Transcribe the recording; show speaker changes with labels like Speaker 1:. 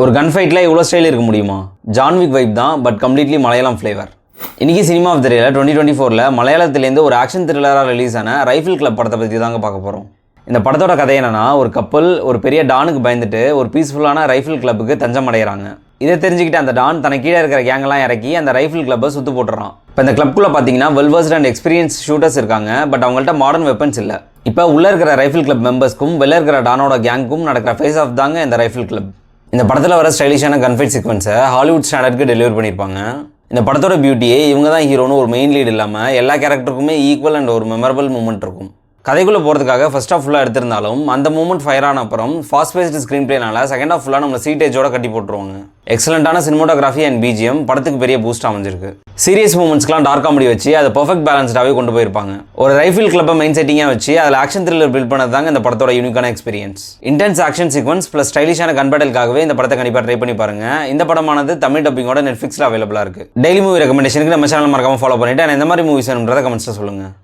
Speaker 1: ஒரு கன் ஃபைட்டில் இவ்வளோ ஸ்டைல் இருக்க முடியுமா? ஜான்விக் வைப் தான், பட் கம்ப்ளீட்லி மலையாளம் ஃப்ளேவர். இன்றைக்கி சினிமா ஆஃப் த டேல 2024 மலையாளத்துலேருந்து ஒரு ஆக்ஷன் த்ரில்லராக ரிலீஸ் ஆன ரைஃபிள் கிளப் படத்தை பற்றி தாங்க பார்க்க போகிறோம். இந்த படத்தோட கதை என்னன்னா, ஒரு கப்பல் ஒரு பெரிய டானுக்கு பயந்துட்டு ஒரு பீஸ்ஃபுல்லான ரைஃபிள் கிளப்புக்கு தஞ்சம் அடைகிறாங்க. இதை தெரிஞ்சுக்கிட்டு அந்த டான் தனக்கு கீழே இருக்கிற கேங்கெல்லாம் இறக்கி அந்த ரைஃபிள் கிளப்பை சுற்று போட்டுறான். இப்போ இந்த கிளப்புக்குள்ளே பார்த்தீங்கன்னா வெல்வர்ஸ்ட் அண்ட் எக்ஸ்பீரியன்ஸ் ஷூட்டர்ஸ் இருக்காங்க, பட் அவங்கள்ட்ட மாடர்ன் வெப்பன்ஸ் இல்லை. இப்போ உள்ளே இருக்கிற ரைஃபிள் கிளப் மெம்பர்ஸ்க்கும் வெளில இருக்கிற டானோட கேங்க்கும் நடக்கிற ஃபேஸ் ஆஃப் தாங்க இந்த ரைஃபிள் கிளப். இந்த படத்தில் வர ஸ்டைலிஷான கன்ஃபைட் சீக்வன்ஸை ஹாலிவுட் ஸ்டாண்டர்டுக்கு டெலிவர் பண்ணியிருப்பாங்க. இந்த படத்தோட பியூட்டியே இவங்க தான் ஹீரோன்னு ஒரு மெயின் லீட் இல்லாமல் எல்லா கேரக்டருக்குமே ஈக்குவல் அண்ட் ஒரு மெமரபிள் மூமெண்ட் இருக்கும். கதைக்குள்ளே போகிறதுக்காக ஃபர்ஸ்ட் ஆஃப் ஃபுல்லாக எடுத்திருந்தாலும் அந்த மூமெண்ட் ஃபயர் ஆன அப்புறம் ஃபாஸ்ட் பேஸ்டு ஸ்க்ரீன் பிளேனால செகண்ட் ஆஃப் ஃபுல்லாக நம்மளை சீட்டேஜோட கட்டி போட்டுருவாங்க. எக்ஸலண்ட்டான சினிமோட்டோகிராஃபி அண்ட் பிஜிஎம் படத்துக்கு பெரிய பூஸ்ட் அமைஞ்சிருக்கு. சீரியஸ் மூமெண்ட்ஸ்க்குலாம் டார்க் காமெடி வச்சு அதை பர்ஃபெக்ட் பேலன்ஸ்டாகவே கொண்டு போயிருப்பாங்க. ஒரு ரைஃபிள் கிளப்பை மெயின் செட்டிங்காக வச்சு அதில் ஆக்ஷன் த்ரில்லர் பில்ட் பண்ணது தாங்க இந்த படத்தோட யூனிக்கான experience. Intense action sequence plus ஸ்டைலிஷான கன் பேட்டலுக்காகவே இந்த படத்தை கண்டிப்பாக ட்ரை பண்ணி பாருங்க. இந்த படமானது தமிழ் டப்பிங்கோட நெட்ஃப்ளிக்ஸில் அவைலபிளாக இருக்குது. டெய்லி மூவி ரெக்கமெண்டேஷனுக்கு நம்ம சேனல் மறக்காம ஃபாலோ பண்ணிட்டு இந்த மாதிரி மூவிஸ் வேணுன்றதை கமெண்ட்ஸில் சொல்லுங்கள்.